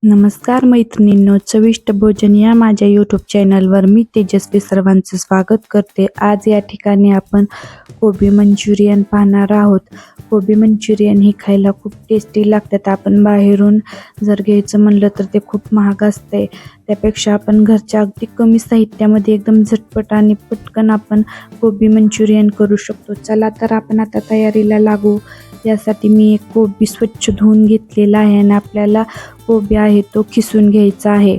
नमस्कार मैत्रिणींनो, चविष्ट भोजन या माझ्या यूट्यूब चॅनलवर मी तेजस्वी सर्वांचं स्वागत करते. आज या ठिकाणी आपण कोबी मंचुरियन पाहणार आहोत. कोबी मंचुरियन ही खायला खूप टेस्टी लागतात. आपण बाहेरून जर घ्यायचं म्हणलं तर ते खूप महाग असते. त्यापेक्षा आपण घरच्या अगदी कमी साहित्यामध्ये एकदम झटपट आणि पटकन आपण कोबी मंचुरियन करू शकतो. चला तर आपण आता तयारीला लागू. यासाठी मी एक कोबी स्वच्छ धुवून घेतलेला आहे आणि आपल्याला कोबी आहे तो खिसून घ्यायचा आहे.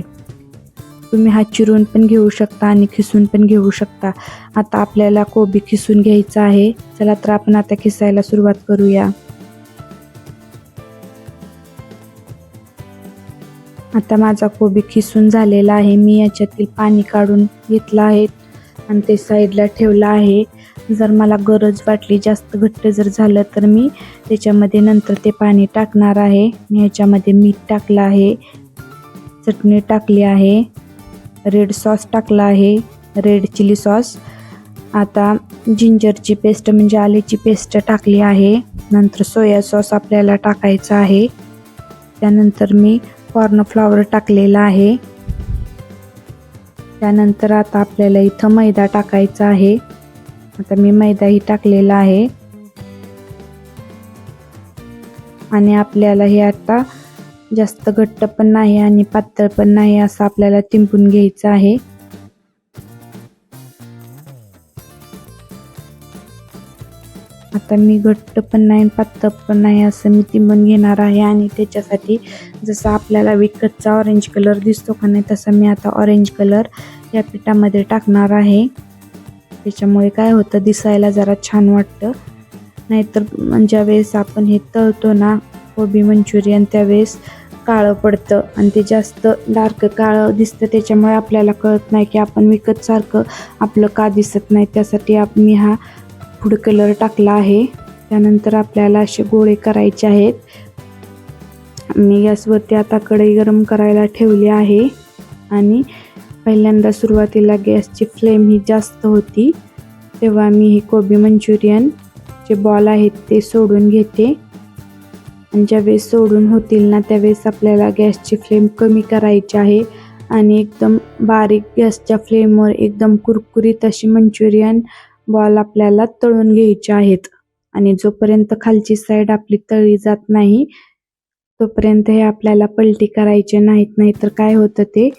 तुम्ही हा चिरून पण घेऊ शकता आणि खिसून पण घेऊ शकता. आता आपल्याला कोबी खिसून घ्यायचा आहे. चला तर आपण आता खिसायला सुरुवात करूया. आता माझा कोबी खिसून झालेला आहे. मी याच्यातील पाणी काढून घेतलं आहे आणि ते साईडला ठेवलं आहे. जर मला गरज वाटली, जास्त घट्ट जर झालं तर मी त्याच्यामध्ये नंतर ते पाणी टाकणार आहे. मी ह्याच्यामध्ये मीठ टाकलं आहे, चटणी टाकली आहे, रेड सॉस टाकला आहे, रेड चिली सॉस. आता जिंजरची पेस्ट म्हणजे आल्याची पेस्ट टाकली आहे. नंतर सोया सॉस आपल्याला टाकायचा आहे. त्यानंतर मी कॉर्नफ्लॉवर टाकलेला आहे. त्यानंतर आता आपल्याला इथं मैदा टाकायचा आहे. आता मी मैदाही टाकलेला आहे आणि आपल्याला हे आता जास्त घट्ट पण नाही आणि पातळ पण नाही असं आपल्याला तिंपून घ्यायचं आहे. आता मी घट्ट पण नाही पातळ पण नाही असं मी तिंबून घेणार आहे आणि त्याच्यासाठी जसं आपल्याला विकतचा ऑरेंज कलर दिसतो का नाही, तसा मी आता ऑरेंज कलर या पिठामध्ये टाकणार आहे. त्याच्यामुळे काय होतं, दिसायला जरा छान वाटतं. नाहीतर ज्या वेळेस आपण हे तळतो ना कोबी मंचुरियन, त्यावेळेस काळं पडतं आणि ते जास्त डार्क काळं दिसतं. त्याच्यामुळे आपल्याला कळत नाही की आपण विकत सारखं आपलं का दिसत नाही. त्यासाठी मी हा फूड कलर टाकला आहे. त्यानंतर आपल्याला असे गोळे करायचे आहेत. मी गॅसवरती आता कढई गरम करायला ठेवली आहे आणि पहिल्यांदा सुरुवातीला गॅसची फ्लेम ही जास्त होती. तेव्हा मी हे कोबी मंचुरियन जे बॉल आहेत ते सोडून घेते आणि ज्यावेळेस सोडून होतील ना त्यावेळेस आपल्याला गॅसची फ्लेम कमी करायची आहे आणि एकदम बारीक गॅसच्या फ्लेमवर एकदम कुरकुरीत अशी मंचुरियन बॉल आपल्याला तळून घ्यायचे आहेत. आणि जोपर्यंत खालची साईड आपली तळली जात नाही तोपर्यंत हे आपल्याला पलटी करायचे नाहीत, नाहीतर काय होतं ते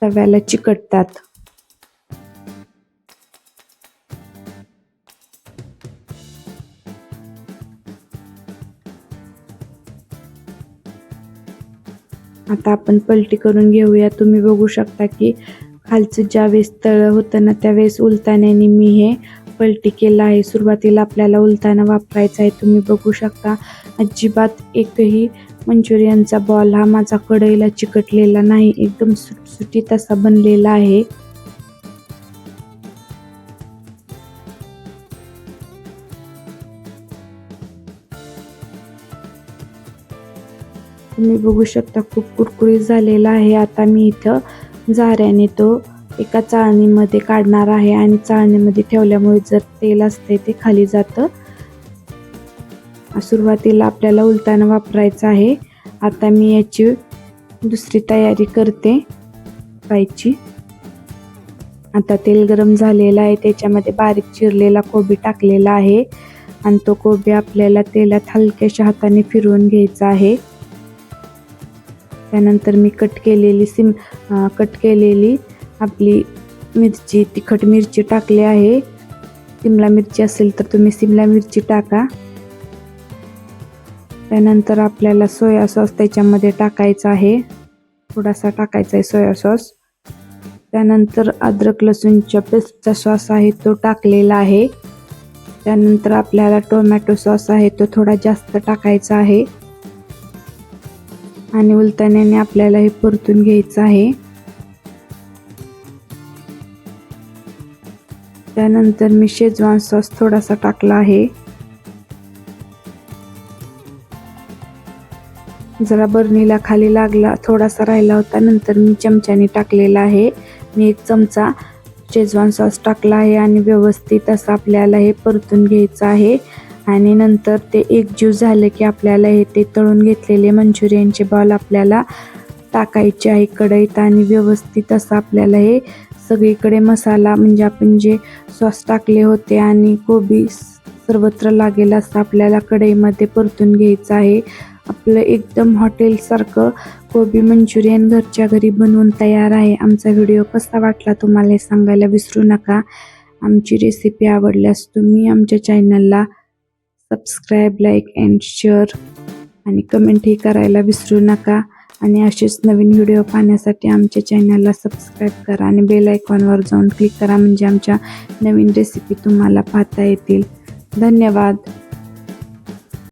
तव्याला चिकटतात. आता आपण पलटी करून घेऊया. तुम्ही बघू शकता की खालचं ज्यावेळेस तळ होतं ना त्यावेळेस उलताण्याने मी हे पलटी केलं आहे. सुरुवातीला आपल्याला उलताना वापरायचा आहे. तुम्ही बघू शकता अजिबात एकही मंचुरियनचा बॉल हा माझा कढईला चिकटलेला नाही. एकदम सुटसुटीत असा बनलेला आहे. तुम्ही बघू शकता खूप कुरकुरीत झालेला आहे. आता मी इथं झाऱ्याने तो एका चाळणीमध्ये काढणार आहे आणि चाळणीमध्ये ठेवल्यामुळे जर तेल असते ते खाली जातं. सुरुवातीला आपल्याला उलताना वापरायचं आहे. आता मी याची दुसरी तयारी करते फ्रायची. आता तेल गरम झालेलं आहे. त्याच्यामध्ये बारीक चिरलेला कोबी टाकलेला आहे आणि तो कोबी आपल्याला तेलात हलक्याशा हाताने फिरवून घ्यायचा आहे. त्यानंतर मी कट केलेली आपली मिरची, तिखट मिरची टाकली आहे. शिमला मिरची असेल तर तुम्ही शिमला मिरची टाका. त्यानंतर आपल्याला सोया सॉस त्याच्यामध्ये टाकायचा आहे. थोडासा टाकायचा आहे सोया सॉस. त्यानंतर अद्रक लसूणच्या पेस्टचा सॉस आहे तो टाकलेला आहे. त्यानंतर आपल्याला टोमॅटो सॉस आहे तो थोडा जास्त टाकायचा आहे आणि उलताण्याने आपल्याला हे परतून घ्यायचं आहे. त्यानंतर मी शेजवान सॉस थोडासा टाकला आहे. जरा बर्नीला खाली लागला, थोडासा राहिला होता, नंतर मी चमच्याने टाकलेला आहे. मी 1 चमचा शेजवान सॉस टाकला आहे आणि व्यवस्थित असं आपल्याला हे परतून घ्यायचं आहे. आणि नंतर ते एकजीव झाले की आपल्याला हे ते तळून घेतलेले मंचुरियनचे बॉल आपल्याला टाकायचे आहे कढईत आणि व्यवस्थित असं आपल्याला हे सगळीकडे मसाला म्हणजे आपण जे सॉस टाकले होते आणि कोबी सर्वत्र लागेल असं आपल्याला कढईमध्ये परतून घ्यायचं आहे. आपलं एकदम हॉटेलसारखं कोबी मंचुरियन घरच्या घरी बनवून तयार आहे. आमचा व्हिडिओ कसा वाटला तुम्हाला हे सांगायला विसरू नका. आमची रेसिपी आवडल्यास तुम्ही आमच्या चॅनलला सबस्क्राईब, लाईक अँड शेअर आणि कमेंटही करायला विसरू नका. आणि असेच नवीन व्हिडिओ पाहण्यासाठी आमच्या चॅनलला सबस्क्राईब करा आणि बेल आयकॉनवर जाऊन क्लिक करा म्हणजे आमच्या नवीन रेसिपी तुम्हाला पाहता येतील. धन्यवाद.